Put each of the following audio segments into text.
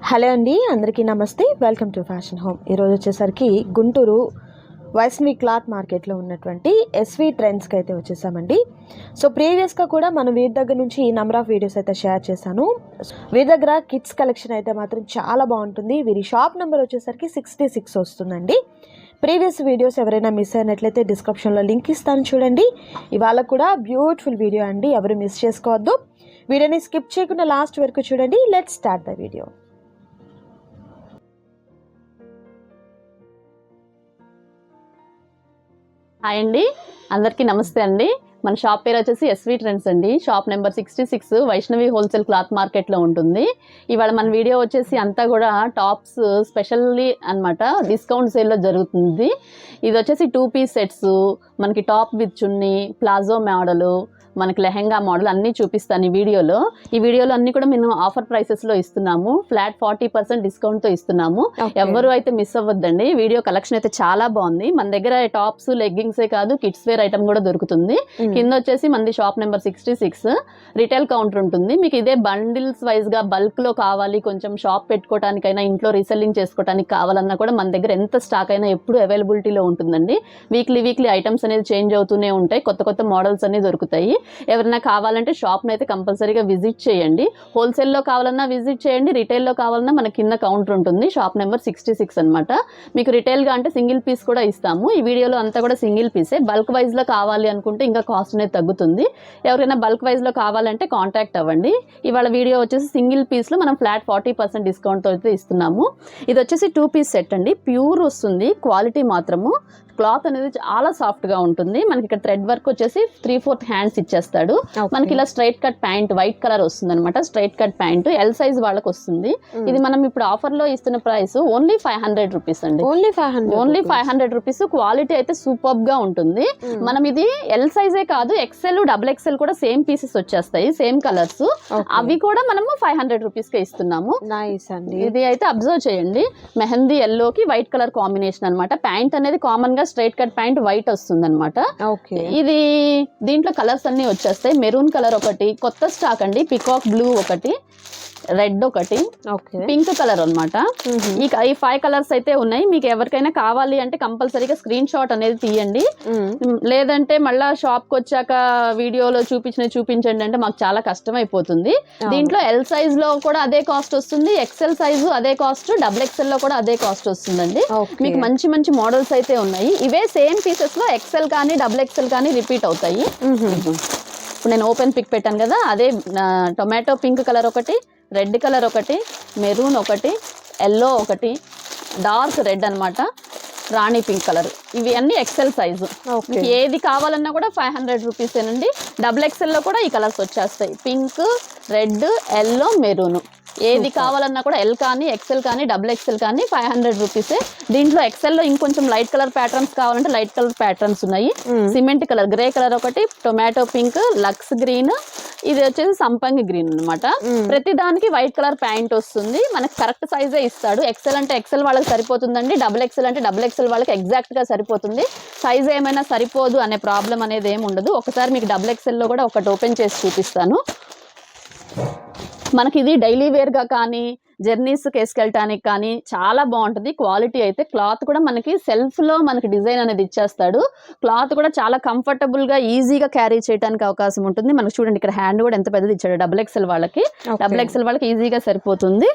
Hello అండి, అందరికీ నమస్తే. Welcome to fashion home. ఈరోజు వచ్చేసరికి గుంటూరు వైష్ణవి క్లాత్ మార్కెట్లో ఉన్నటువంటి ఎస్వి ట్రెండ్స్కి అయితే వచ్చేసామండి. సో ప్రీవియస్గా కూడా మనం వీరి దగ్గర నుంచి నెంబర్ ఆఫ్ వీడియోస్ అయితే షేర్ చేశాను. వీరి దగ్గర కిడ్స్ కలెక్షన్ అయితే మాత్రం చాలా బాగుంటుంది. వీరి షాప్ నెంబర్ వచ్చేసరికి 66 వస్తుందండి. ప్రీవియస్ వీడియోస్ ఎవరైనా మిస్ అయినట్లయితే డిస్క్రిప్షన్లో లింక్ ఇస్తాను, చూడండి. ఇవాళ కూడా బ్యూటిఫుల్ వీడియో అండి, ఎవరు మిస్ చేసుకోవద్దు. వీడియోని స్కిప్ చేయకుండా లాస్ట్ వరకు చూడండి. Let's start the video. Hi అండి, అందరికీ నమస్తే అండి. మన షాప్ పేరు వచ్చేసి ఎస్వి ట్రెండ్స్ అండి. Shop number 66 Vaishnavi wholesale cloth మార్కెట్లో ఉంటుంది. ఇవాళ మన వీడియో వచ్చేసి అంతా కూడా టాప్స్ స్పెషల్లీ అన్నమాట, డిస్కౌంట్ సేల్లో జరుగుతుంది. ఇది వచ్చేసి 2 పీస్ సెట్స్, మనకి top with chunni, palazzo model, మనకి లెహెంగా మోడల్ అన్నీ చూపిస్తాను ఈ వీడియోలో. ఈ వీడియోలో అన్నీ కూడా మేము ఆఫర్ ప్రైసెస్లో ఇస్తున్నాము. ఫ్లాట్ 40% డిస్కౌంట్తో ఇస్తున్నాము. ఎవరు అయితే మిస్ అవ్వద్దండి. వీడియో కలెక్షన్ అయితే చాలా బాగుంది. మన దగ్గర టాప్స్ లెగ్గింగ్సే కాదు, కిడ్స్ వేర్ ఐటమ్ కూడా దొరుకుతుంది. కింద వచ్చేసి మనది షాప్ నెంబర్ 66 రిటైల్ కౌంటర్ ఉంటుంది. మీకు ఇదే బండిల్స్ వైజ్గా బల్క్లో కావాలి, కొంచెం షాప్ పెట్టుకోవడానికైనా ఇంట్లో రీసెల్లింగ్ చేసుకోవడానికి కావాలన్నా కూడా మన దగ్గర ఎంత స్టాక్ అయినా ఎప్పుడు అవైలబిలిటీలో ఉంటుందండి. వీక్లీ ఐటమ్స్ అనేది చేంజ్ అవుతూనే ఉంటాయి, కొత్త మోడల్స్ అనేవి దొరుకుతాయి. ఎవరైనా కావాలంటే షాప్ని అయితే కంపల్సరీగా విజిట్ చేయండి. హోల్సేల్లో కావాలన్నా విజిట్ చేయండి, రిటైల్లో కావాలన్నా మన కింద కౌంటర్ ఉంటుంది. షాప్ నెంబర్ 66 అనమాట. మీకు రిటైల్గా అంటే సింగిల్ పీస్ కూడా ఇస్తాము. ఈ వీడియోలో అంతా కూడా సింగిల్ పీసే. బల్క్ వైజ్లో కావాలి అనుకుంటే ఇంకా కాస్ట్ అనేది తగ్గుతుంది. ఎవరైనా బల్క్ వైజ్లో కావాలంటే కాంటాక్ట్ అవ్వండి. ఇవాళ వీడియో వచ్చేసి సింగిల్ పీస్లో మనం ఫ్లాట్ 40% డిస్కౌంట్తో అయితే ఇస్తున్నాము. ఇది వచ్చేసి 2 పీస్ సెట్ అండి. ప్యూర్ వస్తుంది, క్వాలిటీ మాత్రము. క్లాత్ అనేది చాలా సాఫ్ట్గా ఉంటుంది. మనకి ఇక్కడ థ్రెడ్ వర్క్ వచ్చేసి 3/4 హ్యాండ్స్ ఇచ్చేస్తాడు. మనకి ఇలా straight cut pant white colour వస్తుంది అనమాట. Straight cut pant L size వాళ్ళకి వస్తుంది. ఇది మనం ఇప్పుడు ఆఫర్లో ఇస్తున్న ప్రైస్ ఓన్లీ 500 రూపీస్ అండి. Only 500 rupees. క్వాలిటీ అయితే సూపర్ గా ఉంటుంది. మనం ఇది ఎల్ సైజే కాదు, ఎక్సెల్, డబుల్ ఎక్సెల్ కూడా సేమ్ పీసెస్ వచ్చేస్తాయి, సేమ్ కలర్స్. అవి కూడా మనము 500 రూపీస్ కే ఇస్తున్నాము. ఇది అయితే అబ్జర్వ్ చేయండి, మెహందీ ఎల్లోకి వైట్ కలర్ కాంబినేషన్ అనమాట. ప్యాంట్ అనేది కామన్ గా స్ట్రైట్ కట్ ప్యాంట్ వైట్ వస్తుంది అనమాట. ఇది దీంట్లో కలర్స్ అన్ని వచ్చేస్తాయి. మెరూన్ కలర్ ఒకటి, కొత్త స్టాక్ అండి. పికాక్ బ్లూ ఒకటి, రెడ్ ఒకటి, పింక్ కలర్ అనమాట. ఈ 5 కలర్స్ అయితే ఉన్నాయి. మీకు ఎవరికైనా కావాలి అంటే కంపల్సరీగా స్క్రీన్ షాట్ అనేది తీయండి. లేదంటే మళ్ళీ షాప్ కి వచ్చాక వీడియోలో చూపించండి అంటే మాకు చాలా కష్టం అయిపోతుంది. దీంట్లో ఎల్ సైజ్ లో కూడా అదే కాస్ట్ వస్తుంది, ఎక్సెల్ సైజు అదే కాస్ట్, డబుల్ ఎక్సెల్ లో కూడా అదే కాస్ట్ వస్తుందండి. మీకు మంచి మోడల్స్ అయితే ఉన్నాయి. ఇవే సేమ్ పీసెస్ లో ఎక్సెల్ కానీ డబుల్ ఎక్సెల్ కానీ రిపీట్ అవుతాయి. ఇప్పుడు నేను ఓపెన్ పిక్ పెట్టాను కదా, అదే టొమాటో పింక్ కలర్ ఒకటి, రెడ్ కలర్ ఒకటి, మెరూన్ ఒకటి, ఎల్లో ఒకటి, డార్క్ రెడ్ అనమాట, రాణి పింక్ కలర్. ఇవి అన్ని ఎక్సెల్ సైజు. ఏది కావాలన్నా కూడా 500 రూపీసేనండి. డబుల్ ఎక్సెల్లో కూడా ఈ కలర్స్ వచ్చేస్తాయి, పింక్, రెడ్, ఎల్లో, మెరూన్. ఏది కావాలన్నా కూడా ఎల్ కానీ ఎక్సెల్ కానీ డబుల్ ఎక్సెల్ కానీ 500 రూపీసే. దీంట్లో ఎక్సెల్లో ఇంకొంచెం లైట్ కలర్ ప్యాటర్న్స్ కావాలంటే లైట్ కలర్ ప్యాటర్న్స్ ఉన్నాయి. సిమెంట్ కలర్, గ్రే కలర్ ఒకటి, టొమాటో పింక్, లక్స్ గ్రీన్, ఇది వచ్చేసి సంపంగి గ్రీన్ అనమాట. ప్రతి దానికి వైట్ కలర్ ప్యాంట్ వస్తుంది. మనకి కరెక్ట్ సైజే ఇస్తాడు. ఎక్సెల్ అంటే ఎక్సెల్ వాళ్ళకి సరిపోతుందండి, డబుల్ ఎక్సెల్ అంటే డబుల్ ఎక్సెల్ వాళ్ళకి ఎగ్జాక్ట్ గా సరిపోతుంది. సైజ్ ఏమైనా సరిపోదు అనే ప్రాబ్లం అనేది ఏమి ఉండదు. ఒకసారి మీకు డబుల్ ఎక్సెల్లో కూడా ఒకటి ఓపెన్ చేసి చూపిస్తాను. మనకి ఇది డైలీ వేర్గా కానీ జర్నీస్కి వేసుకెళ్ళటానికి కానీ చాలా బాగుంటుంది. క్వాలిటీ అయితే క్లాత్ కూడా మనకి సెల్ఫ్లో మనకి డిజైన్ అనేది ఇచ్చేస్తాడు. క్లాత్ కూడా చాలా కంఫర్టబుల్గా ఈజీగా క్యారీ చేయడానికి అవకాశం ఉంటుంది. మనకు చూడండి, ఇక్కడ హ్యాండ్ కూడా ఎంత పెద్దది ఇచ్చాడు. డబుల్ ఎక్సెల్ వాళ్ళకి ఈజీగా సరిపోతుంది.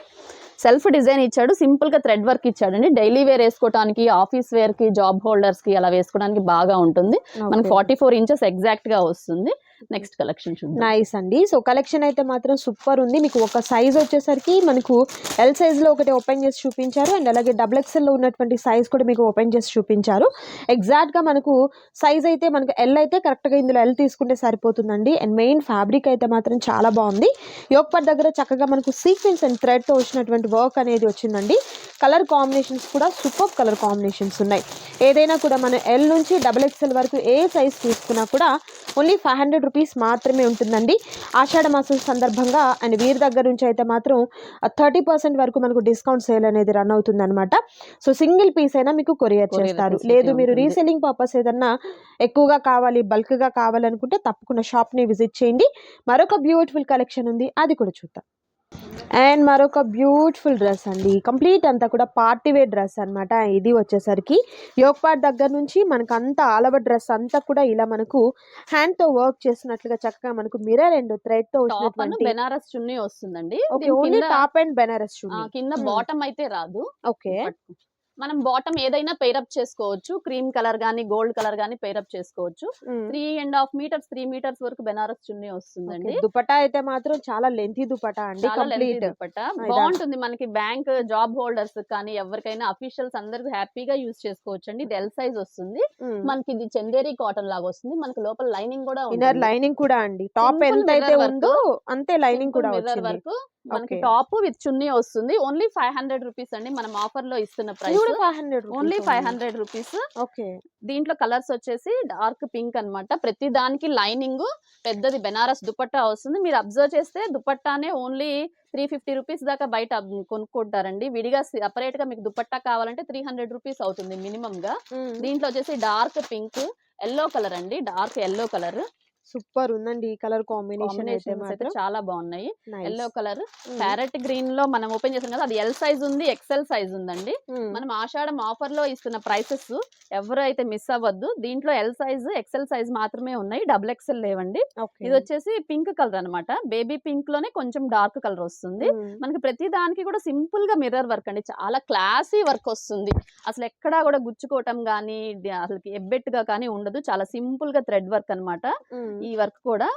సెల్ఫ్ డిజైన్ ఇచ్చాడు, సింపుల్గా థ్రెడ్ వర్క్ ఇచ్చాడండి. డైలీ వేర్ వేసుకోవడానికి, ఆఫీస్ వేర్కి, జాబ్ హోల్డర్స్కి అలా వేసుకోవడానికి బాగా ఉంటుంది. మనకి 44 ఇంచెస్ ఎగ్జాక్ట్గా వస్తుంది. నెక్స్ట్ కలెక్షన్ చూద్దాం. నైస్ అండి. సో కలెక్షన్ అయితే మాత్రం సూపర్ ఉంది. మీకు ఒక సైజ్ వచ్చేసరికి మనకు ఎల్ సైజ్లో ఒకటి ఓపెన్ చేసి చూపించారు, అండ్ అలాగే డబుల్ ఎక్సెల్లో ఉన్నటువంటి సైజ్ కూడా మీకు ఓపెన్ చేసి చూపించారు. ఎగ్జాక్ట్గా మనకు సైజ్ అయితే మనకు ఎల్ అయితే కరెక్ట్గా ఇందులో ఎల్ తీసుకుంటే సరిపోతుందండి. అండ్ మెయిన్ ఫ్యాబ్రిక్ అయితే మాత్రం చాలా బాగుంది. యోక్ పార్ట్ దగ్గర చక్కగా మనకు సీక్వెన్స్ అండ్ థ్రెడ్తో వచ్చినటువంటి వర్క్ అనేది వచ్చిందండి. కలర్ కాంబినేషన్స్ కూడా సూపర్ కలర్ కాంబినేషన్స్ ఉన్నాయి. ఏదైనా కూడా మనం ఎల్ నుంచి డబుల్ ఎక్సెల్ వరకు ఏ సైజ్ తీసుకున్నా కూడా ఓన్లీ 500 రూపీస్ మాత్రమే ఉంటుందండి. ఆషాఢ మాసం సందర్భంగా అండ్ వీరి దగ్గర నుంచి అయితే మాత్రం 30% వరకు మనకు డిస్కౌంట్ సేల్ అనేది రన్ అవుతుంది అనమాట. సో సింగిల్ పీస్ అయినా మీకు కొరియర్ చేస్తారు. లేదు మీరు రీసెల్లింగ్ పర్పస్ ఏదన్నా ఎక్కువగా కావాలి, బల్క్గా కావాలనుకుంటే తప్పకుండా షాప్ని విజిట్ చేయండి. మరొక బ్యూటిఫుల్ కలెక్షన్ ఉంది, అది కూడా చూద్దాం. అండ్ మరొక బ్యూటిఫుల్ డ్రెస్ అండి. కంప్లీట్ అంతా కూడా పార్టీ వేర్ డ్రెస్ అన్నమాట. ఇది వచ్చేసరికి యోక్ పార్ట్ దగ్గర నుంచి మనకు అంతా ఆల్ ఓవర్ డ్రెస్ అంతా కూడా ఇలా మనకు హ్యాండ్‌తో వర్క్ చేసినట్లుగా చక్కగా మనకు మిర్రర్ అండ్ థ్రెడ్‌తో టాప్ అను వచ్చినటువంటి బెనారస్ చున్నీ వస్తుందండి. ఓకే. దీని ఓన్లీ కింద టాప్ అండ్ బెనారస్ చున్నీ. కింద హ్మ్. బాటమ్ అయితే రాదు. ఓకే. దుపట్ట మనం బాటమ్ ఏదైనా పెయిరప్ చేసుకోవచ్చు. క్రీమ్ కలర్ గాని, గోల్డ్ కలర్ గాని పెయిరప్ చేసుకోవచ్చు. హ్మ్. 3½ మీటర్స్, 3 మీటర్స్ వరకు బెనారస్ చున్నీ ఓకే. వస్తుందండి. దుపట్టా అయితే మాత్రం చాలా లెంతీ దుపట్టా అండి. చాలా లెంతీ కంప్లీట్ దుపట్ట. ఇదంతా. బావుంటుంది. మనకి బ్యాంక్ జాబ్ హోల్డర్స్ కానీ, ఎవరికైనా అఫీషియల్స్ అందరికి హ్యాపీగా యూజ్ చేసుకోవచ్చండి. ఇది ఎల్ సైజ్ వస్తుంది. హ్మ్. మనకిది చందేరి కాటన్ లాగా వస్తుంది. మనకి లోపల లైనింగ్ కూడా ఇన్నర్ ఉంటుంది. లైనింగ్ కూడా అండి. టాప్ సింపుల్ ఎంతైతే మిర్రర్ వర్క్. ఉందో అంతే లైనింగ్ సింపుల్ కూడా మిర్రర్ వచ్చింది. వర్క్. మనకి ఓకే. టాప్ విత్ చున్నీ వస్తుంది. ఓన్లీ 500 రూపీస్ అండి. మనం ఆఫర్‌లో ఇస్తున్న ఇది ప్రైస్. కూడా 500 only rupees only. 500 rupees. Okay. దీంట్లో కలర్స్ వచ్చేసి డార్క్ పింక్ అన్నమాట. ప్రతి దానికి లైనింగ్ పెద్దది బెనారస్ దుపట్టా వస్తుంది. మీరు అబ్జర్వ్ చేస్తే దుపట్టానే ఓన్లీ 350 రూపీస్ దాకా బయట కొనుక్కుంటారండి. విడిగా సెపరేట్‌గా మీకు దుపట్టా కావాలంటే 300 రూపీస్ అవుతుంది మినిమమ్‌గా. హ్మ్. దీంట్లో వచ్చేసి డార్క్ పింక్, యెల్లో కలర్ అండి. Dark yellow colour. సూపర్ ఉందండి ఈ కలర్ కాంబినేషన్ అయితే కాంబినేషన్స్ అయితే మాత్రం. చాలా బాగున్నాయి. నైస్. యెల్లో కలర్, హ్మ్. ప్యారెట్ గ్రీన్‌లో మనం ఓపెన్ చేసాం కదా! అది ఎల్ సైజ్ ఉంది, ఎక్సెల్ సైజ్ ఉందండి. హ్మ్. మనం ఆషాఢం ఆఫర్‌లో ఇస్తున్న ప్రైసెస్ ఎవరైతే మిస్ అవ్వద్దు. దీంట్లో ఎల్ సైజ్, ఎక్సెల్ సైజ్ మాత్రమే ఉన్నాయి. డబుల్ ఎక్సెల్ లేవండి. ఓకే. ఇదొచ్చేసి పింక్ కలర్ అన్నమాట. బేబీ పింక్‌లోనే కొంచెం డార్క్ కలర్ వస్తుంది. హ్మ్. మనకి ప్రతి దానికి కూడా సింపుల్‌గా మిర్రర్ వర్క్ అండి. చాలా క్లాసీ వర్క్ వస్తుంది. అసలు ఎక్కడా కూడా గుచ్చుకోవటం గానీ, అసలకి ఎబ్బెట్టుగా కానీ ఉండదు. చాలా సింపుల్‌గా థ్రెడ్ వర్క్ అన్నమాట. హ్మ్. ఈ వర్క్ కూడా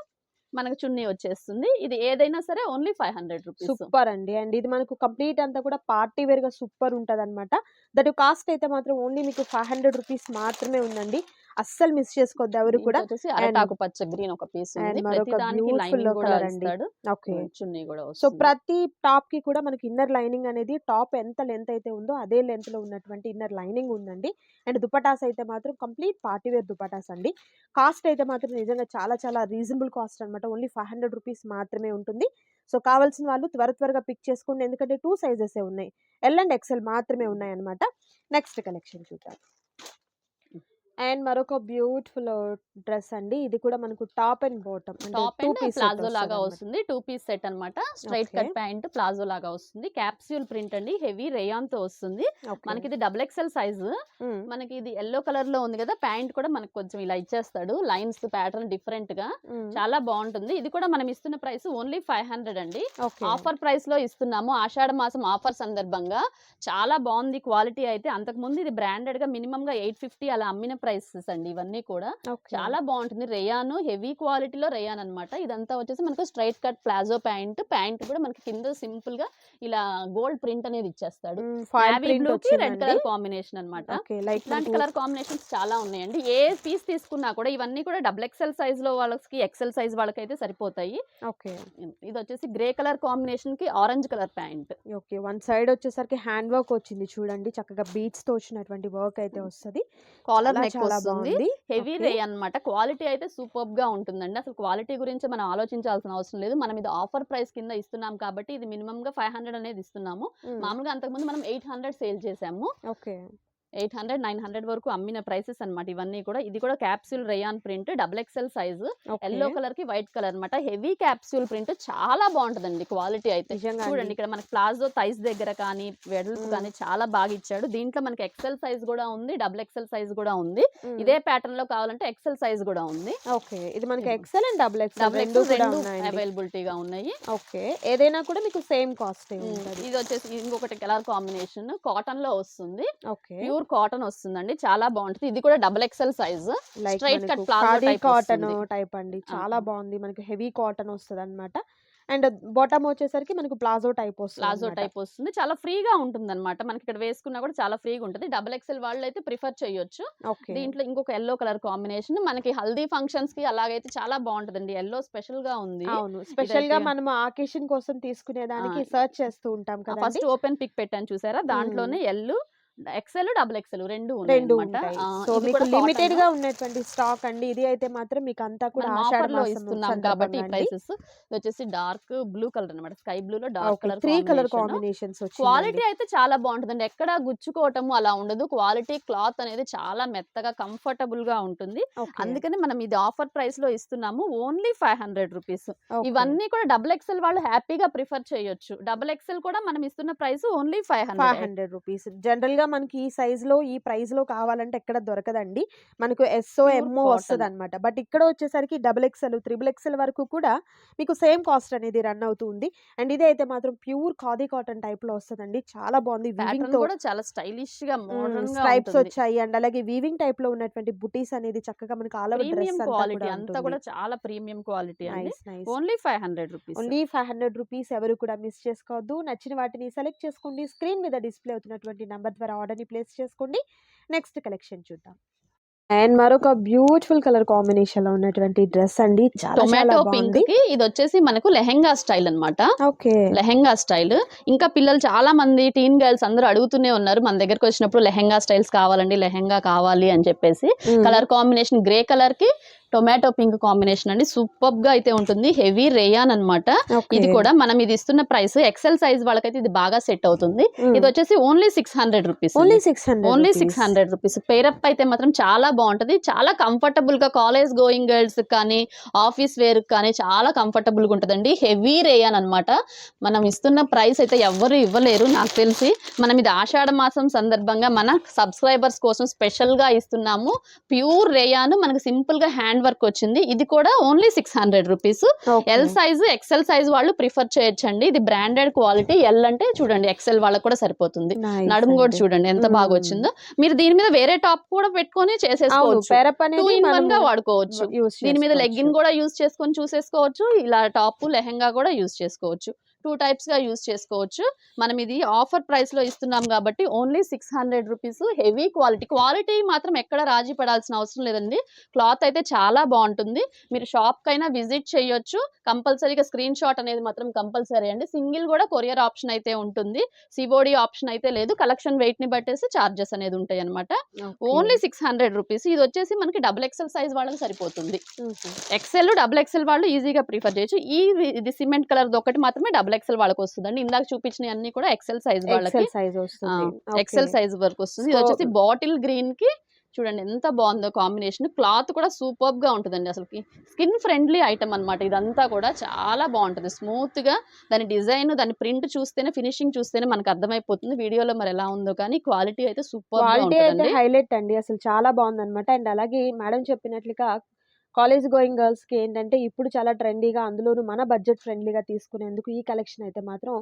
మనకు చున్నీ వచ్చేస్తుంది. ఇది ఏదైనా సరే ఓన్లీ 500 రూపీస్. సూపర్ అండి. అండ్ ఇది మనకు కంప్లీట్ అంతా కూడా పార్టీ వేర్‌గా సూపర్ ఉంటదనమాట. దట్ కాస్ట్ అయితే మాత్రం ఓన్లీ మీకు 500 రూపీస్ మాత్రమే ఉందండి. అస్సలు మిస్ చేసుకోవద్దు ఎవరు దీంట్లో కూడా. వచ్చేసి అండ్ అరటాకు పచ్చ గ్రీన్ ఒక పీస్ అండ్ ఉంది. ప్రతి మరొక దానికి బ్యూటిఫుల్ లైనింగ్ కూడా కలర్ అండి. ఇస్తాడు. ఓకే. చున్నీ కూడా సో, వస్తుంది. ప్రతి టాప్‌కి కూడా మనకి ఇన్నర్ లైనింగ్ అనేది టాప్ ఎంత లెంత్ అయితే ఉందో అదే లెంత్‌లో ఉన్నటువంటి ఇన్నర్ లైనింగ్ ఉందండి. అండ్ దుపట్టాస్ అయితే మాత్రం కంప్లీట్ పార్టీ వేర్ దుపట్టాస్ అండి. కాస్ట్ అయితే మాత్రం నిజంగా చాలా చాలా రీజనబుల్ కాస్ట్ అనమాట. ఓన్లీ 500 రూపీస్ మాత్రమే ఉంటుంది. సో, కావాల్సిన వాళ్ళు త్వరగా పిక్ చేసుకోండి. ఎందుకంటే 2 సైజెసే ఉన్నాయి. ఎల్ అండ్ ఎక్స్‌ఎల్ మాత్రమే ఉన్నాయన్నమాట. నెక్స్ట్ కలెక్షన్ చూద్దాం. అండ్ మరొక బ్యూటిఫుల్ డ్రెస్ అండి. ఇది కూడా మనకు టాప్ అండ్ బాటమ్ అంటే top 2 and piece set palazzo లాగా వస్తదన్నమాట. వస్తుంది. 2 పీస్ సెట్ అన్నమాట. Straight okay. Cut pant palazzo లాగా వస్తుంది. క్యాప్సూల్ ప్రింట్ అండి. హెవీ రేయాన్‌తో వస్తుంది. ఓకే. మనకిది డబుల్ ఎక్సెల్ సైజు. హ్మ్. మనకి ఇది యెల్లో కలర్‌లో ఉంది కదా! ప్యాంట్ కూడా మనకు కొంచెం ఇలా ఇచ్చేస్తాడు. లైన్స్ ప్యాటర్న్ డిఫరెంట్‌గా. హ్మ్. చాలా బావుంటుంది. ఇది కూడా మనం ఇస్తున్న ప్రైస్ ఓన్లీ 500 అండి. ఓకే. ఆఫర్ ప్రైస్‌లో ఇస్తున్నాము. ఆషాఢ మాసం ఆఫర్ సందర్భంగా. చాలా బావుంది క్వాలిటీ అయితే. అంతకుముందు ఇది బ్రాండెడ్‌గా మినిమమ్‌గా 850 అలా అమ్మిన ప్రైసెస్ అండి ఇవన్నీ కూడా. ఓకే. చాలా బావుంటుంది. రేయాను హెవీ క్వాలిటీలో రేయాన్ అన్నమాట. ఇదంతా వచ్చేసి మనకు straight cut palazzo pant. Pant కూడా మనకి కింద సింపుల్‌గా ఇలా గోల్డ్ ప్రింట్ అనేది ఇచ్చేస్తాడు. హ్మ్. ఫాయిల్ నేవీ ప్రింట్ బ్లూకి రెడ్ వచ్చిందండి. కలర్ కాంబినేషన్ అన్నమాట. ఓకే. లైక్ ఇట్లాంటి మనకు కలర్ కాంబినేషన్స్ చాలా ఉన్నాయండి. ఏ పీస్ తీసుకున్నా కూడా ఇవన్నీ కూడా డబుల్ ఎక్సెల్ సైజ్‌లో వాళ్ళకి, ఎక్సెల్ సైజ్ వాళ్ళకైతే సరిపోతాయి. ఓకే. ఇదొచ్చేసి గ్రే కలర్ కాంబినేషన్‌కి orange colour pant. Okay. One side వచ్చేసరికి హ్యాండ్ వర్క్ వచ్చింది చూడండి. చక్కగా బీడ్స్‌తో వచ్చినటువంటి వర్క్ అయితే వస్తది. కాలర్ చాలా నెక్ చాలా వస్తుంది. బావుంది. Heavy okay. రే అన్నమాట. క్వాలిటీ అయితే సూపర్బ్‌గా ఉంటుందండి. అసలు క్వాలిటీ గురించి మనం ఆలోచించాల్సిన అవసరం లేదు. మనం ఇది ఆఫర్ ప్రైస్ కింద ఇస్తున్నాం కాబట్టి ఇది మినిమమ్‌గా 500 అనేది ఇస్తున్నాము. హ్మ్. మామూలుగా అంతకుముందు మనం 800 సేల్ చేసాము. ఓకే. 800, 900 వరకు అమ్మిన ప్రైసెస్ అన్నమాట ఇవన్నీ కూడా. ఇది కూడా capsule rayon print double XL size. Okay. Yellow కలర్‌కి వైట్ కలర్ అన్నమాట. హెవీ క్యాప్సూల్ ప్రింట్ చాలా బావుంటదండి క్వాలిటీ అయితే. నిజంగా చూడండి అండి. ఇక్కడ మనకి ప్లాజో థైస్ దగ్గర కానీ, వెడల్పు హ్మ్. కానీ చాలా బాగా ఇచ్చాడు. దీంట్లో మనకి ఎక్సెల్ సైజ్ కూడా ఉంది. డబుల్ ఎక్సెల్ సైజ్ కూడా ఉంది. హ్మ్. ఇదే ప్యాటర్న్‌లో కావాలంటే ఎక్సెల్ సైజ్ కూడా ఉంది. ఓకే. ఇది మనకి ఇది XL and double XL double 2 XL కూడా 2 ఉన్నాయండి. అవైలబిలిటీగా ఉన్నాయి. ఓకే. ఏదైనా కూడా మీకు సేమ్ కాస్టే ఉంటది. ఇదొచ్చేసి ఇంకొకటి కలర్ కాంబినేషన్ కాటన్‌లో వస్తుంది. ఓకే. ప్యూర్ కాటన్ వస్తుందండి. చాలా బావుంటది. ఇది కూడా double XL size. Like straight మనకు cut palazzo khadi type cotton వస్తుంది. టైప్ అండి. ఆ! చాలా బావుంది. మనకి హెవీ కాటన్ వస్తదనమాట. అండ్ బాటమ్ వచ్చేసరికి మనకు ప్లాజో టైప్ ప్లాజో వస్తదనమాట. టైప్ వస్తుంది. చాలా ఫ్రీగా ఉంటుందన్నమాట. మనకి ఇక్కడ వేసుకున్నా కూడా చాలా ఫ్రీగా ఉంటది. డబుల్ ఎక్సెల్ వాళ్ళైతే ప్రిఫర్ చేయొచ్చు. ఓకే. దీంట్లో ఇంకొక యెల్లో కలర్ కాంబినేషన్ మనకి హల్దీ ఫంక్షన్స్‌కి అలాగైతే చాలా బావుంటదండి. యెల్లో స్పెషల్‌గా ఉంది. అవును. స్పెషల్‌గా ఇదైతే మనం ఆ అకేషన్ కోసం తీసుకునే ఆ! దానికి సెర్చ్ చేస్తూ ఉంటాం కదండీ! ఫస్ట్ ఓపెన్ పిక్ పెట్టాను చూసారా? హ్మ్. దాంట్లోనే యెల్లో ఎక్సెల్ డబుల్ ఎక్సెల్ రెండు రెండు ఉన్నాయన్నమాట. ఉంటాయి. సో ఇది మీకు కూడా లిమిటెడ్ కాటన్ గా ఉన్నటువంటి స్టాక్ అండి. ఇది అయితే మాత్రం మీకు అంతా కూడా మనం ఆషాఢ ఆఫర్ లో మాసం ఇస్తున్నాం కాబట్టి సందర్భంగా ఈ అండి. ప్రైసెస్. ఇది వచ్చేసి డార్క్ బ్లూ కలర్ అన్నమాట. స్కై బ్లూ లో dark okay. Colour 3 colour combination. Combinations వచ్చిందండి. క్వాలిటీ అయితే చాలా బాగుంటుందండి. ఎక్కడ గుచ్చుకోవటము అలా ఉండదు. క్వాలిటీ క్లాత్ అనేది చాలా మెత్తగా కంఫర్టబుల్ గా ఉంటుంది. ఓకే. అందుకని మనం ఇది ఆఫర్ ప్రైస్ లో ఇస్తున్నాము. Only 500 rupees. ఓకే. ఇవన్నీ కూడా డబుల్ ఎక్సెల్ వాళ్ళు హ్యాపీగా ప్రిఫర్ చేయొచ్చు. డబుల్ ఎక్సెల్ కూడా మనం ఇస్తున్న ప్రైస్ ఓన్లీ 500. 500 రూపీస్. జనరల్ గా మనకి ఈ సైజ్ లో ఈ ప్రైస్ లో కావాలంటే ఎక్కడ దొరకదండి. మనకు ఎస్ఓ ప్యూర్ ఎంఓ కాటన్. వస్తదన్నమాట. బట్ ఇక్కడ వచ్చేసరికి డబుల్ ఎక్స్ఎల్, త్రిబుల్ ఎక్స్ఎల్ వరకు కూడా మీకు సేమ్ కాస్ట్ అనేది రన్ అవుతుంది. అండ్ ఇది అయితే మాత్రం ప్యూర్ ఖాదీ కాటన్ టైప్ లో వస్తదండి. చాలా బాగుంది. వీవింగ్ ప్యాటర్న్ తో కూడా చాలా స్టైలిష్ గా మోడర్న్ గా స్ట్రైప్స్ ఉంటుంది. వచ్చాయి. అండ్ అలాగే వీవింగ్ టైప్ లో ఉన్నటువంటి బుటీస్ అనేది చక్కగా మనకి ఆల్ ఓవర్ డ్రెస్ ప్రీమియం అంతా క్వాలిటీ కూడా అంతా ఉంటుంది. కూడా చాలా ప్రీమియం క్వాలిటీ అండి. Nice nice. Only 500 rupees. Only 500 rupees. ఎవరు కూడా మిస్ చేసుకోవద్దు. నచ్చిన వాటిని సెలెక్ట్ చేసుకోండి. స్క్రీన్ మీద డిస్ప్లే అవుతున్నటువంటి నంబర్ ద్వారా ఆర్డర్‌ని ప్లేస్ చేసుకోండి. నెక్స్ట్ కలెక్షన్ చూద్దాం. అండ్ మరొక బ్యూటిఫుల్ కలర్ కాంబినేషన్‌లో ఉన్నటువంటి డ్రెస్ అండి. చాలా చాలా టొమాటో పింక్ బాగుంది. కి ఇది వచ్చేసి మనకు లెహెంగా స్టైల్ అన్నమాట. ఓకే. లెహెంగా స్టైల్. ఇంకా పిల్లలు చాలా మంది టీన్ గర్ల్స్ అందరూ అడుగుతూనే ఉన్నారు. మన దగ్గరకు వచ్చినప్పుడు లెహెంగా స్టైల్స్ కావాలండి, లెహెంగా కావాలి అని చెప్పేసి. కలర్ కాంబినేషన్ గ్రే కలర్ కి టొమాటో పింక్ కాంబినేషన్ అండి. సూపర్ గా అయితే ఉంటుంది. హెవీ రేయాన్ అన్నమాట. ఇది కూడా మనం ఇది ఇస్తున్న ప్రైస్ ఎక్సెల్ సైజ్ వాళ్ళకైతే ఇది బాగా సెట్ అవుతుంది. ఇది వచ్చేసి only 600 rupees. Only 600. Only 600 rupees. Pair up అయితే మాత్రం చాలా బాగుంటది. చాలా కంఫర్టబుల్ గా కాలేజ్ గోయింగ్ గర్ల్స్ కానీ ఆఫీస్ వేర్ కానీ చాలా కంఫర్టబుల్ గా ఉంటదండి. హెవీ రేయాన్ అన్నమాట. మనం ఇస్తున్న ప్రైస్ అయితే ఎవ్వరు ఇవ్వలేరు నాకు తెలిసి. మనం ఇది ఆషాఢ మాసం సందర్భంగా మన సబ్స్క్రైబర్స్ కోసం స్పెషల్ గా ఇస్తున్నాము. ప్యూర్ రేయాన్ మనకి సింపుల్ గా హ్యాండ్ వర్క్ వచ్చింది. ఇది కూడా only 600 rupees. L size XL size వాళ్ళు ప్రిఫర్ చేయొచ్చండి. ఇది బ్రాండెడ్ క్వాలిటీ. ఎల్ అంటే చూడండి ఎక్సెల్ వాళ్ళకి కూడా సరిపోతుంది. నడుము కూడా చూడండి ఎంత బాగా వచ్చిందో. మీరు దీని మీద వేరే టాప్ కూడా పెట్టుకొని చేసేసుకోవచ్చు. 2 in 1 గా వాడుకోవచ్చు. దీని మీద లెగ్గిన్ కూడా యూజ్ చేసుకొని చూసేసుకోవచ్చు. ఇలా టాప్ లెహెంగా కూడా యూజ్ చేసుకోవచ్చు. 2 టైప్స్ గా యూజ్ చేసుకోవచ్చు. మనం ఇది ఆఫర్ ప్రైస్ లో ఇస్తున్నాం కాబట్టి only 600 rupees. Heavy quality. Quality మాత్రం ఎక్కడ రాజీ పడాల్సిన అవసరం లేదండి. క్లాత్ అయితే చాలా బాగుంటుంది. మీరు షాప్ కైనా విజిట్ చేయొచ్చు. కంపల్సరీగా స్క్రీన్ షాట్ అనేది మాత్రం కంపల్సరీ అండి. సింగిల్ కూడా కొరియర్ ఆప్షన్ అయితే ఉంటుంది. సిఓడి ఆప్షన్ అయితే లేదు. కలెక్షన్ వెయిట్ ని బట్టేసి చార్జెస్ అనేది ఉంటాయి అనమాట. Only 600 rupees. ఇది వచ్చేసి మనకి డబుల్ ఎక్సెల్ సైజ్ వాళ్ళకి సరిపోతుంది. ఎక్సెల్ డబుల్ ఎక్సెల్ వాళ్ళు ఈజీగా ప్రిఫర్ చేయొచ్చు. ఇది సిమెంట్ కలర్ ఒకటి మాత్రమే డబుల్ ఎక్సెల్ వాళ్ళకి వస్తుందండి. ఇందాక చూపించిన అన్ని కూడా ఎక్సెల్ సైజ్ వాళ్ళకి. ఎక్సెల్ సైజ్ వరకు వస్తుంది. ఇది వచ్చేసి బాటిల్ గ్రీన్ కి చూడండి ఎంత బాగుందో కాంబినేషన్. క్లాత్ కూడా సూపర్ గా ఉంటుందండి. అసలుకి స్కిన్ ఫ్రెండ్లీ ఐటమ్ అన్నమాట. ఇదంతా కూడా చాలా బాగుంటుంది. స్మూత్ గా దాని డిజైన్ దాని ప్రింట్ చూస్తేనే ఫినిషింగ్ చూస్తేనే మనకు అర్థమైపోతుంది. వీడియోలో మరి ఎలా ఉందో కానీ క్వాలిటీ అయితే సూపర్ గా క్వాలిటీ అయితే ఉంటుందండి. హైలైట్ అండి. అసలు చాలా బాగుందన్నమాట. అండ్ అలాగే మేడం చెప్పినట్లుగా కాలేజ్ గోయింగ్ గర్ల్స్‌కి ఏంటంటే ఇప్పుడు చాలా ట్రెండీగా అందులోనూ మన బడ్జెట్ ఫ్రెండ్లీగా తీసుకునేందుకు ఈ కలెక్షన్ అయితే మాత్రం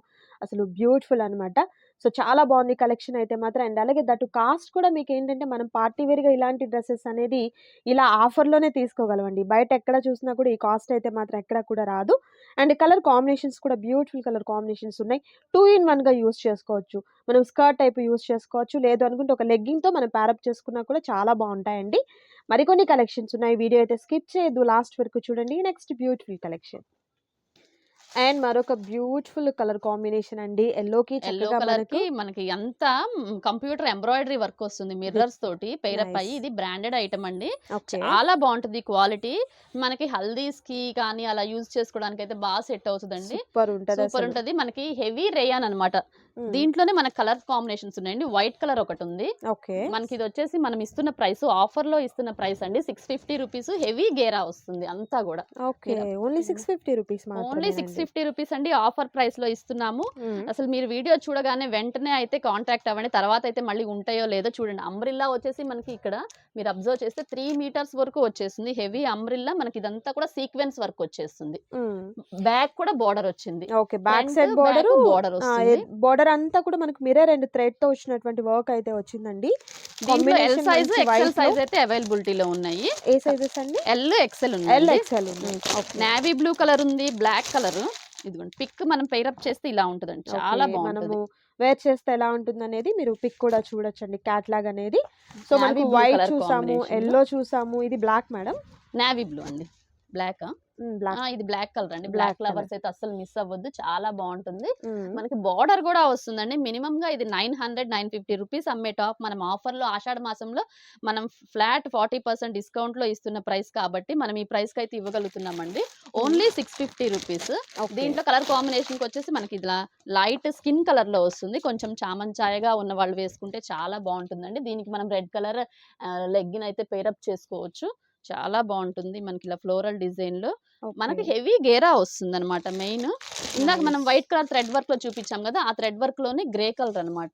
అసలు బ్యూటిఫుల్ అనమాట. సో చాలా బాగుంది కలెక్షన్ అయితే మాత్రం. అండ్ అలాగే దట్టు కాస్ట్ కూడా మీకేంటంటే మనం పార్టీ వేర్‌గా ఇలాంటి డ్రెసెస్ అనేది ఇలా ఆఫర్‌లోనే తీసుకోగలమండి. బయట ఎక్కడ చూసినా కూడా ఈ కాస్ట్ అయితే మాత్రం ఎక్కడ కూడా రాదు. అండ్ కలర్ కాంబినేషన్స్ కూడా బ్యూటిఫుల్ కలర్ కాంబినేషన్స్ ఉన్నాయి. 2 in 1గా యూజ్ చేసుకోవచ్చు. మనం స్కర్ట్ టైప్ యూజ్ చేసుకోవచ్చు. లేదు అనుకుంటే ఒక లెగ్గింగ్‌తో మనం ప్యారప్ చేసుకున్నా కూడా చాలా బాగుంటాయండి. మరికొన్ని కలెక్షన్స్ ఉన్నాయి. వీడియో అయితే స్కిప్ చేయొద్దు. లాస్ట్ వరకు చూడండి. Next beautiful collection. అండ్ మరొక బ్యూటిఫుల్ కలర్ కాంబినేషన్ అండి. యెల్లోకి ఎల్లో చక్కగా కలర్ మనకు కి మనకి అంతా కంప్యూటర్ ఎంబ్రాయిడరీ వర్క్ వస్తుంది. మిర్రర్స్ తోటి పేరప్ అయ్యి. నైస్. ఇది బ్రాండెడ్ ఐటమ్ అండి. ఓకే. చాలా బాగుంటుంది క్వాలిటీ. మనకి హల్దీస్ కి కానీ అలా యూజ్ చేసుకోవడానికి అయితే బాగా సెట్ అవుతుందండి. సూపర్ ఉంటది సూపర్ అసలు. ఉంటది. మనకి హెవీ రేయాన్ అన్నమాట. దీంట్లోనే మనకి కలర్ కాంబినేషన్స్ ఉన్నాయండి. వైట్ కలర్ ఒకటి ఉంది. ఓకే. మనకి ఇది వచ్చేసి మనం ఇస్తున్న ప్రైస్ ఆఫర్ లో ఇస్తున్న ప్రైస్ అండి 650 రూపీస్. హెవీ గేరా వస్తుంది అంతా కూడా. ఓకే. ఓన్లీ 650 రూపీస్ ఓన్లీ మాత్రమే అండి. 650 రూపీస్ అండి. ఆఫర్ ప్రైస్ లో ఇస్తున్నాము. అసలు మీరు వీడియో చూడగానే వెంటనే అయితే కాంటాక్ట్ అవ్వండి. తర్వాత అయితే మళ్ళీ ఉంటాయో లేదో చూడండి. అంబ్రిల్లా వచ్చేసి మనకి ఇక్కడ మీరు అబ్జర్వ్ చేస్తే 3 మీటర్స్ వరకు వచ్చేస్తుంది. Heavy umbrella. మనకి ఇదంతా కూడా సీక్వెన్స్ వర్క్ వచ్చేస్తుంది. బ్యాక్ కూడా బోర్డర్ వచ్చింది. Okay. Back front side back border border వస్తుంది. బోర్డర్ అంతా కూడా మనకు మిర్రర్ అండ్ థ్రెడ్ తో వచ్చినటువంటి వర్క్ అయితే వచ్చిందండి. దీంట్లో ఎల్ కాంబినేషన్ సైజ్ మంచి ఎక్సెల్ వైట్ లో సైజ్ అయితే అవైలబిలిటీలో ఉన్నాయి. ఏ సైజెస్ అండి? ఎల్ ఎక్సెల్ ఎల్ ఉంది. ఎక్స్ఎల్ ఉంది. ఓకే. నేవీ బ్లూ కలర్ ఉంది. Black colour. ఇదిగోండి పిక్ మనం పేరప్ చేస్తే ఇలా ఉంటుందండి. చాలా ఓకే. బాగుంటది. మనము వేర్ చేస్తే ఎలా ఉంటుందనేది మీరు పిక్ కూడా చూడొచ్చండి. క్యాట్లాగ్ అనేది. సో నేవీ మనకు బ్లూ వైట్ కలర్ చూసాము, కాంబినేషన్. యెల్లో చూసాము. ఇది బ్లాక్ మేడం. నేవీ బ్లూ అండి. బ్లాక్ బ్లాక్ ఇది బ్లాక్ కలర్ అండి. బ్లాక్ బ్లాక్ ఫ్లవర్స్ అయితే అస్సలు మిస్ అవ్వద్దు. చాలా బాగుంటుంది. కలర్. మనకి బార్డర్ కూడా వస్తుందండి. మినిమం గా ఇది 900-950 రూపీస్ అమ్మే టాప్ మనం ఆఫర్ లో ఆషాఢ మాసంలో మనం ఫ్లాట్ 40% డిస్కౌంట్ లో ఇస్తున్న ప్రైస్ కాబట్టి మనం ఈ ప్రైస్ కి అయితే ఇవ్వగలుగుతున్నామండి. Only 650 rupees. దీంట్లో కలర్ కాంబినేషన్ వచ్చేసి మనకి ఇలా లైట్ స్కిన్ కలర్ లో వస్తుంది. కొంచెం చామంచాయగా ఉన్న వాళ్ళు వేసుకుంటే చాలా బాగుంటుందండి. దీనికి మనం రెడ్ కలర్ లెగ్గిన్ అయితే పేరప్ చేసుకోవచ్చు. చాలా బాగుంటుంది. మనకి ఇలా ఫ్లోరల్ డిజైన్ లో మనకి హెవీ గేరా వస్తుంది అనమాట. మెయిన్ ఇందాక మనం వైట్ కలర్ థ్రెడ్ వర్క్ లో చూపించాం కదా, ఆ థ్రెడ్ వర్క్ లోనే గ్రే కలర్ అనమాట.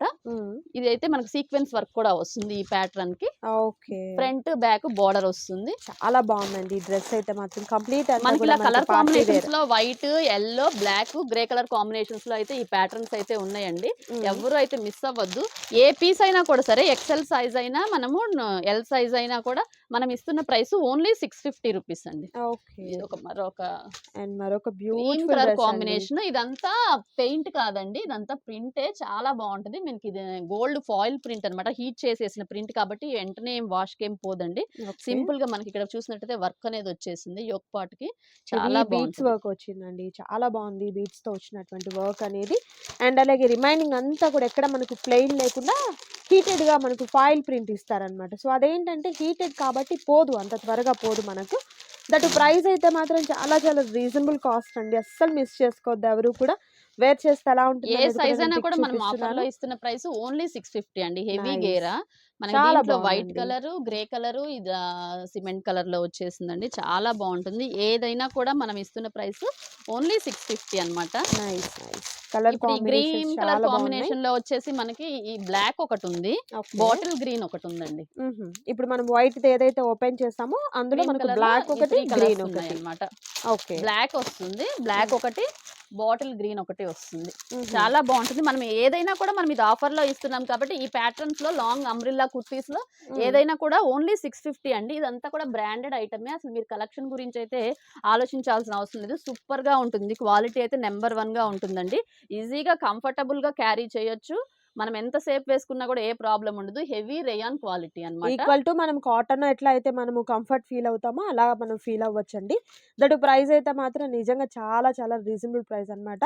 ఇది అయితే మనకి సీక్వెన్స్ వర్క్ కూడా వస్తుంది ఈ ప్యాటర్న్ కి. ఓకే, ఫ్రంట్ బ్యాక్ బోర్డర్ వస్తుంది. చాలా బాగుందండి ఈ డ్రెస్ అయితే మాత్రం కంప్లీట్. మనకి ఇలా కలర్ కాంబినేషన్స్ లో white, yellow, black, grey colour combinations లో అయితే ఈ ప్యాటర్న్స్ అయితే ఉన్నాయండి. ఎవరు అయితే మిస్ అవ్వద్దు. ఏ పీస్ అయినా కూడా సరే, ఎక్సెల్ సైజ్ అయినా మనము ఎల్ సైజ్ అయినా కూడా మనం ఇస్తున్న ప్రైస్ ఓన్లీ 650 రూపీస్ అండి. ఓకే, ఇది ఒక మరొక green beautiful colour dress combination. ఇదంతా పెయింట్ కాదండి, ఇదంతా ప్రింటే. చాలా బాగుంటది. మనకి ఇది గోల్డ్ ఫాయిల్ ప్రింట్ అన్నమాట. హీట్ చేసేసిన ప్రింట్ కాబట్టి వెంటనే వాష్ కేం పోదండి. సింపుల్ గా మనకి ఇక్కడ చూసినట్టయితే వర్క్ అనేది వచ్చేసింది యోక్ పార్ట్ కి. చాలా బీట్స్ వర్క్ వచ్చిందండి. చాలా బాగుంది బీట్స్ తో వచ్చినటువంటి వర్క్ అనేది. అండ్ అలాగే రిమైనింగ్ అంతా కూడా ఎక్కడ మనకు ప్లెయిన్ లేకుండా హీటెడ్ గా మనకు ఫాయిల్ ప్రింట్ ఇస్తారనమాట. సో అదేంటంటే హీటెడ్ కాబట్టి పోదు, అంత త్వరగా పోదు మనకు. దట్ ప్రైస్ అయితే మాత్రం చాలా చాలా రీజనబుల్ కాస్ట్ అండి. అస్సలు మిస్ చేసుకోవద్దు ఎవరు కూడా. వేర్ చేస్తే ఎలా ఉంటుంది ఏ సైజ్ అయినా కూడా మనం ఆఫర్ లో ఇస్తున్న ప్రైస్ ఓన్లీ 650 అండి. హెవీ గేరా మనకి దీంట్లో వైట్ కలర్, గ్రే కలర్, ఇది సిమెంట్ కలర్ లో వచ్చేసిందండి. చాలా బాగుంటుంది. ఏదైనా కూడా మనం ఇస్తున్న ప్రైస్ ఓన్లీ 650 అన్నమాట. కలర్ గ్రీన్ కలర్ కాంబినేషన్ లో వచ్చేసి మనకి ఈ బ్లాక్ ఒకటి ఉంది, బాటిల్ గ్రీన్ ఒకటి ఉందండి. ఇప్పుడు మనం వైట్ ఏదైతే ఓపెన్ చేసామో అందులో మనకు బ్లాక్ ఒకటి, గ్రీన్ ఒకటి అన్నమాట. ఓకే, బ్లాక్ వస్తుంది, బ్లాక్ ఒకటి, బాటిల్ గ్రీన్ ఒకటి వస్తుంది. చాలా బాగుంటుంది. మనం ఏదైనా కూడా మనం ఇది ఆఫర్ లో ఇస్తున్నాం కాబట్టి ఈ ప్యాటర్న్స్ లో లాంగ్ అంబ్రిల్లా కుర్తీస్ లో ఏదైనా కూడా ఓన్లీ 650 అండి. ఇదంతా కూడా బ్రాండెడ్ ఐటమే. అసలు మీరు కలెక్షన్ గురించి అయితే ఆలోచించాల్సిన అవసరం లేదు. సూపర్ గా ఉంటుంది. క్వాలిటీ అయితే నెంబర్ 1 గా ఉంటుందండి. ఈజీగా కంఫర్టబుల్ గా క్యారీ చేయొచ్చు. మనం ఎంత సేపు వేసుకున్నా కూడా ఏ ప్రాబ్లం ఉండదు. హెవీ రేయాన్ క్వాలిటీ అన్నమాట. ఈక్వల్ టు మనం కాటన్ ఎట్లా అయితే మనము కంఫర్ట్ ఫీల్ అవుతామో అలా మనం ఫీల్ అవ్వచ్చండి. దట్ ప్రైస్ అయితే మాత్రం నిజంగా చాలా చాలా రీజనబుల్ ప్రైస్ అన్నమాట.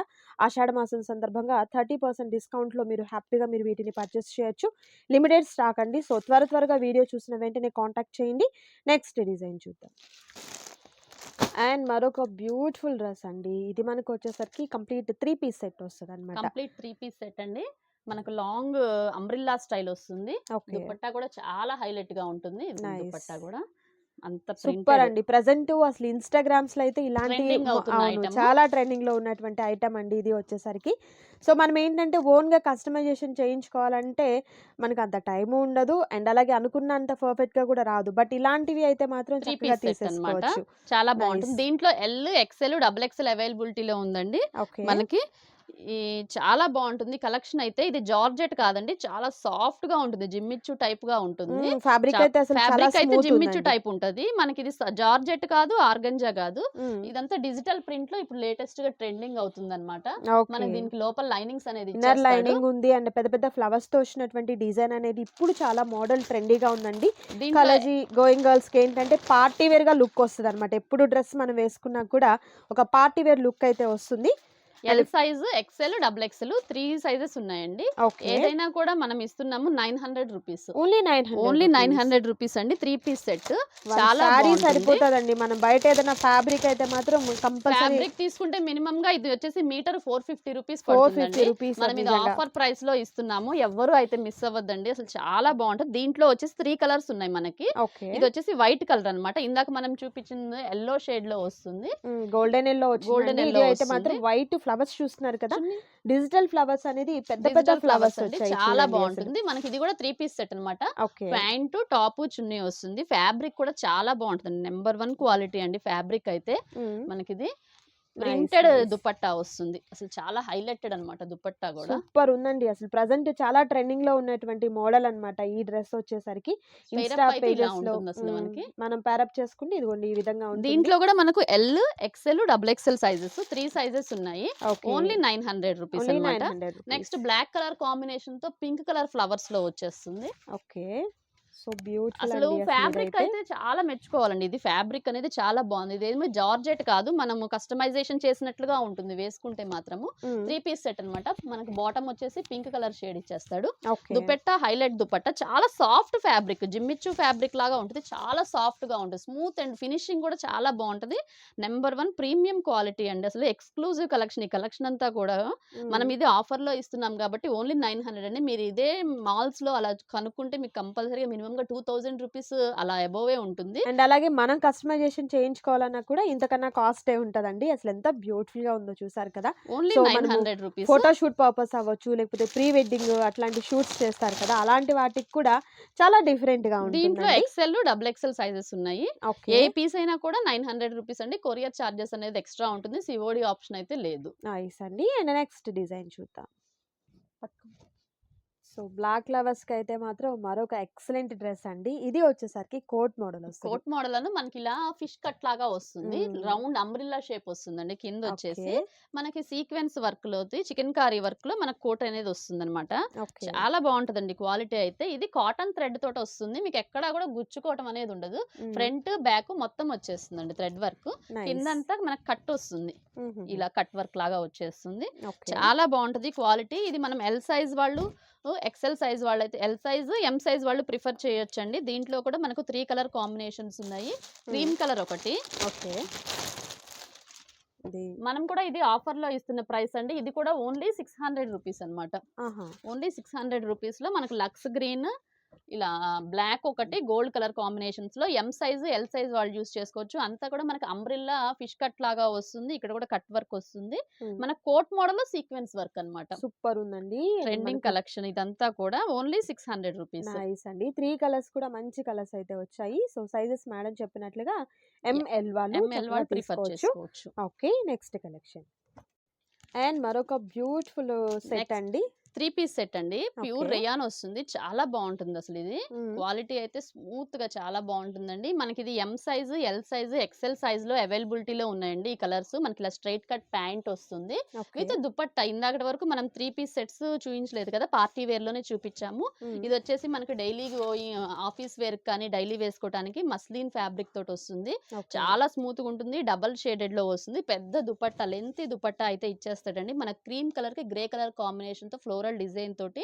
ఆషాఢ మాసం సందర్భంగా 30% డిస్కౌంట్లో మీరు హ్యాపీగా మీరు వీటిని పర్చేస్ చేయొచ్చు. లిమిటెడ్ స్టాక్ అండి. సో త్వరగా వీడియో చూసిన వెంటనే కాంటాక్ట్ చేయండి. నెక్స్ట్ డిజైన్ చూద్దాం. అండ్ మరొక బ్యూటిఫుల్ డ్రెస్ అండి. ఇది మనకు వచ్చేసరికి కంప్లీట్ 3 పీస్ సెట్ వస్తుంది అనమాట. కంప్లీట్ 3 పీస్ సెట్ అండి. మనకు లాంగ్ అంబ్రిల్లా స్టైల్ వస్తుంది. దుపట్టా కూడా చాలా హైలైట్ గా ఉంటుంది. దుపట్టా కూడా అంత సూపర్ అండి. ప్రెజెంట్ అసలు ఇన్స్టాగ్రామ్స్ లో అయితే ఇలాంటి చాలా ట్రెండింగ్ లో ఉన్నటువంటి ఐటమ్ అండి ఇది వచ్చేసరికి. సో మనం ఏంటంటే ఓన్ గా కస్టమైజేషన్ చేయించుకోవాలంటే మనకు అంత టైం ఉండదు. అండ్ అలాగే అనుకున్నంత పర్ఫెక్ట్ గా కూడా రాదు. బట్ ఇలాంటివి అయితే మాత్రం చక్కగా తీసేసుకోవచ్చు. చాలా బాగుంటుంది. దీంట్లో ఎల్, ఎక్సెల్, డబుల్ ఎక్సెల్ అవైలబిలిటీలో ఉందండి. మనకి ఈ చాలా బాగుంటుంది కలెక్షన్ అయితే. ఇది జార్జెట్ కాదండి, చాలా సాఫ్ట్ గా ఉంటుంది. జిమ్మిచ్చు టైప్ గా ఉంటుంది. ఫ్యాబ్రిక్ అయితే జిమ్మిచ్చు టైప్ ఉంటది. మనకి ఇది జార్జెట్ కాదు, ఆర్గంజా కాదు. ఇదంతా డిజిటల్ ప్రింట్ లో ఇప్పుడు లేటెస్ట్ గా ట్రెండింగ్ అవుతుంది అనమాట. మనకి దీనికి లోపల లైనింగ్స్ అనేది ఇన్నర్ లైనింగ్ ఉంది. అండ్ పెద్ద పెద్ద ఫ్లవర్స్ తో వచ్చినటువంటి డిజైన్ అనేది ఇప్పుడు చాలా మోడల్ ట్రెండీగా ఉందండి. కాలేజీ గోయింగ్ గర్ల్స్ కి ఏంటంటే పార్టీ వేర్ గా లుక్ వస్తుంది అనమాట. ఎప్పుడు డ్రెస్ మనం వేసుకున్నా కూడా ఒక పార్టీ వేర్ లుక్ అయితే వస్తుంది. L size, XL, double XL 3 sizes ఉన్నాయండి. ఏదైనా కూడా మనం ఇస్తున్నాము 900 రూపీస్. ఓన్లీ 900 రూపీస్ అండి. 3 పీస్ సెట్ చాలా సరిపోతుందండి. మనం బయట ఏదైనా ఫ్యాబ్రిక్ అయితే మాత్రం కంపల్సరీ ఫ్యాబ్రిక్ తీసుకుంటే మినిమం గా ఇది వచ్చేసి మీటర్ 450 రూపీస్ పడుతుందండి. మనం ఇది ఆఫర్ ప్రైస్ లో ఇస్తున్నాము. ఎవ్వరు అయితే మిస్ అవ్వద్దండి. అసలు చాలా బాగుంటుంది. దీంట్లో వచ్చేసి 3 కలర్స్ ఉన్నాయి మనకి. ఇది వచ్చేసి వైట్ కలర్ అన్నమాట. ఇందాక మనం చూపించింది ఎల్లో షేడ్ లో వస్తుంది. గోల్డెన్ ఎల్లో అయితే మాత్రం వైట్ ఫ్లవర్స్ చూస్తున్నారు కదా. డిజిటల్ ఫ్లవర్స్ అనేది పెద్ద పెద్ద ఫ్లవర్స్ వచ్చాయి. చాలా బాగుంటుంది. మనకి ఇది కూడా 3 పీస్ సెట్ అన్నమాట. ప్యాంటు, టాప్, చున్నీ వస్తుంది. ఫ్యాబ్రిక్ కూడా చాలా బాగుంటుంది. నెంబర్ 1 క్వాలిటీ అండి ఫ్యాబ్రిక్ అయితే. మనకి ఇది ప్రింటెడ్ దుపట్టా వస్తుంది. అసలు చాలా హైలైటెడ్ అన్నమాట దుపట్టా కూడా. సూపర్ ఉందండి. అసలు ప్రెజెంట్ చాలా ట్రెండింగ్ లో ఉన్నటువంటి మోడల్ అన్నమాట ఈ డ్రెస్ వచ్చేసరికి. ఇన్స్టా పేజెస్ లో మనం పేరప్ చేసుకుంటే ఇదిగోండి ఈ విధంగా ఉంటుంది. దీంట్లో కూడా మనకు L, XL, double XL sizes 3 sizes ఉన్నాయి. ఓన్లీ 900 రూపీస్ అన్నమాట. నెక్స్ట్ బ్లాక్ కలర్ కాంబినేషన్ తో పింక్ కలర్ ఫ్లవర్స్ లో వచ్చేస్తుంది. ఓకే, సో బ్యూటిఫుల్ అసలు అండి అసలు ఫ్యాబ్రిక్ ఇదైతే. అయితే చాలా మెచ్చుకోవాలండి. ఇది ఫ్యాబ్రిక్ అనేది చాలా బాగుంది. ఇదేమో జార్జెట్ కాదు. మనము కస్టమైజేషన్ చేసినట్లుగా ఉంటుంది వేసుకుంటే మాత్రము. హ్మ్. 3 పీస్ సెట్ అన్నమాట. మనకు బాటమ్ వచ్చేసి పింక్ కలర్ షేడ్ ఇచ్చేస్తాడు. ఓకే. దుపట్టా హైలైట్ దుపట్టా చాలా సాఫ్ట్ ఫ్యాబ్రిక్. జిమ్మిచ్చు ఫ్యాబ్రిక్ లాగా ఉంటది. చాలా సాఫ్ట్‌గా ఉంటది. స్మూత్ అండ్ ఫినిషింగ్ కూడా చాలా బావుంటది. నంబర్ 1 ప్రీమియం క్వాలిటీ అండి. అసలు ఎక్స్‌క్లూజివ్ కలెక్షన్. ఈ కలెక్షన్ అంతా కూడా మనం హ్మ్. ఇది ఆఫర్‌లో ఇస్తున్నాం కాబట్టి ఓన్లీ 900 అండి. మీరు ఇదే మాల్స్‌లో అలా కనుక్కుంటే మీకు కంపల్సరీగా మినిమమ్‌గా 2000 రూపీస్ అలా అబోవే ఉంటుంది. అండ్ అలాగే మనం కస్టమైజేషన్ చేయించుకోవాలన్నా కూడా ఇంతకన్నా కాస్టే ఉంటదండి. అసలెంత బ్యూటిఫుల్‌గా ఉందో చూసారు కదా! ఓన్లీ సో, మనము 900 రూపీస్. ఫోటో షూట్ పర్పస్ అవ్వచ్చు, లేకపోతే ప్రీ వెడ్డింగ్ అట్లాంటి షూట్స్ చేస్తారు కదా! అలాంటి వాటికి కూడా చాలా డిఫరెంట్‌గా దీంట్లో ఉంటుందండి. ఎక్స్‌ఎల్, డబుల్ ఎక్స్‌ఎల్ సైజెస్ ఉన్నాయి. ఓకే. ఏ పీస్ అయినా కూడా 900 రూపీస్ అండి. కొరియర్ చార్జెస్ అనేది ఎక్స్‌ట్రా ఉంటుంది. సిఓడి ఆప్షన్ అయితే లేదు. నైస్ అండి. అండ్ నెక్స్ట్ డిజైన్ చూద్దాం. సో, బ్లాక్ లవర్స్‌కైతే మాత్రం మరొక ఎక్సలెంట్ డ్రెస్ అండి. ఇది వచ్చేసరికి కోట్ మోడల్ వస్తది. కోట్ మోడల్ అను మనకిలా ఫిష్ కట్ లాగా వస్తుంది. హ్మ్. రౌండ్ అంబ్రెల్లా షేప్ వస్తుందండి. ఓకే. కిందొచ్చేసి మనకి సీక్వెన్స్ వర్క్‌లోది చికెన్ కర్రీ వర్క్‌లో మనకు కోట్ అనేది వస్తుందనమాట. ఓకే. చాలా బావుంటదండి క్వాలిటీ అయితే. ఇది కాటన్ థ్రెడ్ తోటొస్తుంది. మీకెక్కడా గూడా గుచ్చుకోవటం అనేది ఉండదు. హ్మ్. ఫ్రంట్, బ్యాక్ మొత్తం వచ్చేస్తుందండి థ్రెడ్ వర్క్. నైస్. కిందంతా మనకు కట్ వస్తుంది. హుహుహు. ఇలా కట్ వర్క్ లాగా వచ్చేస్తుంది. ఓకే. చాలా బావుంటది క్వాలిటీ. ఇది మనం ఎల్ సైజ్ వాళ్ళు, ఎక్సెల్ సైజ్ వాళ్ళైతే ఎల్ సైజ్, ఎం సైజ్ వాళ్ళు ప్రిఫర్ చేయొచ్చండి. దీంట్లో కూడా మనకు 3 కలర్ కాంబినేషన్స్ ఉన్నాయి. హ్మ్. క్రీమ్ కలర్ ఒకటి. ఓకే. ఇది మనం కూడా ఇది ఆఫర్‌లో ఇస్తున్న ప్రైస్ అండి. ఇది కూడా ఓన్లీ 600 రూపీస్ అన్నమాట. ఆహా! ఓన్లీ 600 రూపీస్‌లో మనకు లక్స్ గ్రీన్, ఇలా బ్లాక్ ఒకటి, గోల్డ్ కలర్ కాంబినేషన్స్‌లో ఎం సైజ్, ఎల్ సైజ్ వాళ్ళు యూజ్ చేసుకోవచ్చు. అంతా కూడా మనకు అంబ్రెల్లా ఫిష్ కట్ లాగా వస్తుంది. ఇక్కడ కూడా కట్ వర్క్ వస్తుంది. హ్మ్. మన కోట్ మోడల్‌లో సీక్వెన్స్ వర్క్ అన్నమాట. సూపరుందండి. అండ్ ట్రెండింగ్ మనకు కలెక్షన్ ఇదంతా కూడా ఓన్లీ 600 రూపీస్. నైస్ అండి. 3 కలర్స్ కూడా మంచి కలర్స్ అయితే వచ్చాయి. సో, సైజెస్ మేడం చెప్పినట్లుగా ఎంఎల్ వాళ్ళు ఎంఎల్ చక్కగా వాళ్ళు ప్రిఫర్ తీసుకోవచ్చు. చేసుకోవచ్చు. ఓకే. Next collection. అండ్ మరొక బ్యూటిఫుల్ సెట్ నెక్స్ట్ అండి. 3 పీస్ సెట్ అండి. Pure okay. రేయాన్ వస్తుంది. చాలా బావుంటుందసలిది. హ్మ్. క్వాలిటీ అయితే స్మూత్‌గా చాలా బావుంటుందండి. మనకిది M size, L size, XL సైజులో అవైలబిలిటీలో ఉన్నాయండి ఈ కలర్స్. మనకిలా స్ట్రెయిట్ కట్ ప్యాంట్ వస్తుంది. ఓకే. విత్ దుపట్టా. ఇందాకటి వరకు మనం 3 పీస్ సెట్స్ చూయించలేదు కదా! పార్టీ వేర్‌లోనే చూపిచ్చాము. హ్మ్. ఇదొచ్చేసి మనకు డైలీ ఆఫీస్ వేర్‌కి కానీ, డైలీ వేసుకోవటానికి మస్లిన్ ఫ్యాబ్రిక్ తోటొస్తుంది. ఓకే. చాలా స్మూత్‌గా ఉంటుంది. డబుల్ షేడెడ్‌లో వస్తుంది. పెద్ద దుపట్టా, లెంతీ దుపట్టా అయితే ఇచ్చేస్తాడండి. మన క్రీమ్ కలర్‌కి గ్రే కలర్ కాంబినేషన్‌తో ఫ్లోరల్ డిజైన్ తోటి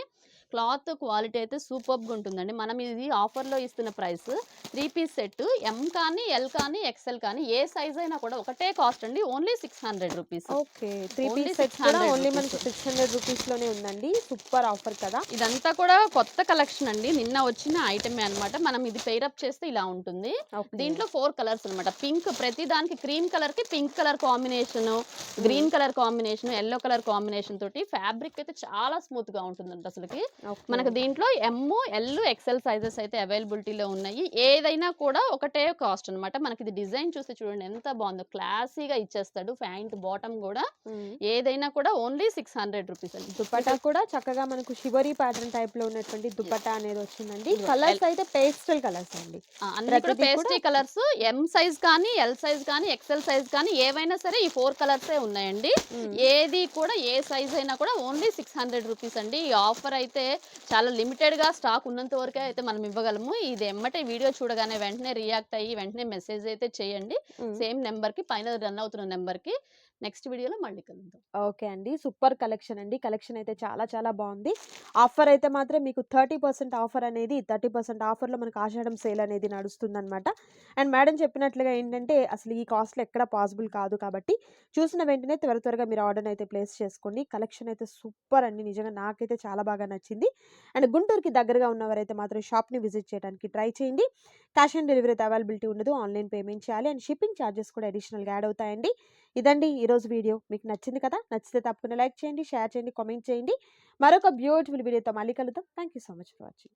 క్లాత్ క్వాలిటీ అయితే సూపర్బ్‌గా ఉంటుందండి. మనం ఇది ఆఫర్‌లో ఇస్తున్న ప్రైస్ 3 పీస్ సెట్ ఎం కానీ, ఎల్ కానీ, ఎక్స్ఎల్ కానీ ఏ సైజ్ అయినా కూడా ఒకటే కాస్ట్ అండి. Only 600 rupees. Okay. 3 only piece set కూడా 600 ఓన్లీ మనకి రూపీస్. 600 రూపీస్‌లోనే ఉందండి. సూపర్ ఆఫర్ కదా! ఇదంతా కూడా కొత్త కలెక్షన్ అండి. నిన్న వచ్చిన ఐటమే అన్నమాట. మనం ఇది పెయిర్ అప్ చేస్తే ఇలా ఉంటుంది. ఓకే. దీంట్లో 4 కలర్స్ అన్నమాట. పింక్ ప్రతి దానికి క్రీమ్ కలర్‌కి పింక్ కలర్ కాంబినేషను, హ్మ్. Green colour combination, yellow colour combination తోటి ఫ్యాబ్రిక్ అయితే చాలా స్మూత్‌గా ఉంటుందంట అసలకి. ఓకే. మనకు దీంట్లో ఎమ్, ఎల్, ఎక్స్ఎల్ సైజెస్ అయితే అవైలబిలిటీలో ఉన్నాయి. ఏదైనా కూడా ఒకటే కాస్ట్ అన్నమాట. మనకిది డిజైన్ చూసి చూడండి ఎంత బావుందో. క్లాసీగా ఇచ్చేస్తాడు. ప్యాంట్, బాటమ్ గూడా హ్మ్. ఏదైనా కూడా ఓన్లీ 600 రూపీస్ అండి. దుపట్టా కూడా చక్కగా మనకు షిబోరి ప్యాటర్న్ టైప్‌లో ఉన్నటువంటి దుపట్టా అనేది వచ్చిందండి. ఇదిగో కలర్స్ అయితే పేస్టల్ కలర్స్ అండి. అన్నీ కూడా ప్రతిది కూడా పేస్ట్రీ కలర్స్. ఎం సైజ్ కానీ, ఎల్ సైజ్ కానీ, ఎక్స్ఎల్ సైజ్ కానీ ఏవైనా సరే ఈ 4 కలర్సే ఉన్నాయండి. హ్మ్. ఏది కూడా ఏ సైజ్ అయినా కూడా ఓన్లీ 600 రూపీస్ అండి. ఈ ఆఫర్ అయితే చాలా లిమిటెడ్‌గా స్టాక్ ఉన్నంత వరకే అయితే మనం ఇవ్వగలము. ఇది ఎమ్మటే వీడియో చూడగానే వెంటనే రియాక్ట్ అయ్యి వెంటనే మెసేజ్ అయితే చేయండి. హ్మ్. సేమ్ నెంబర్‌కి పైన రన్ అవుతున్న నెంబర్‌కి. నెక్స్ట్ వీడియోలో మళ్ళీ కలుద్దాం. ఓకే అండి. సూపర్ కలెక్షన్ అండి. కలెక్షన్ అయితే చాలా చాలా బావుంది. ఆఫర్ అయితే మాత్రం మీకు 30% ఆఫర్ అనేది 30% ఆఫర్‌లో మనకు ఆషాఢం సేల్ అనేది నడుస్తుందనమాట. అండ్ మేడం చెప్పినట్లుగా ఏంటంటే అసలు ఈ కాస్ట్‌లో ఎక్కడ పాసిబుల్ కాదు కాబట్టి చూసిన వెంటనే త్వరగా మీరు ఆర్డర్‌ని అయితే ప్లేస్ చేసుకోండి. కలెక్షన్ అయితే సూపర్ అండి. నిజంగా నాకైతే చాలా బాగా నచ్చింది. అండ్ గుంటూరుకి దగ్గరగా ఉన్నవారైతే మాత్రం షాప్‌ని విజిట్ చేయడానికి ట్రై చేయండి. క్యాష్ ఆన్ డెలివరీ అయితే అవైలబిలిటీ ఉండదు. ఆన్‌లైన్ పేమెంట్ చేయాలి. అండ్ షిప్పింగ్ చార్జెస్ కూడా అడిషనల్‌గా యాడ్ అవుతాయండి. ఇదండి ఈరోజు వీడియో. మీకు నచ్చింది కదా! నచ్చితే తప్పకుండా లైక్ చేయండి, షేర్ చేయండి, కామెంట్ చేయండి. మరొక బ్యూటిఫుల్ వీడియోతో మళ్ళీ కలుద్దాం. Thank you so much for watching.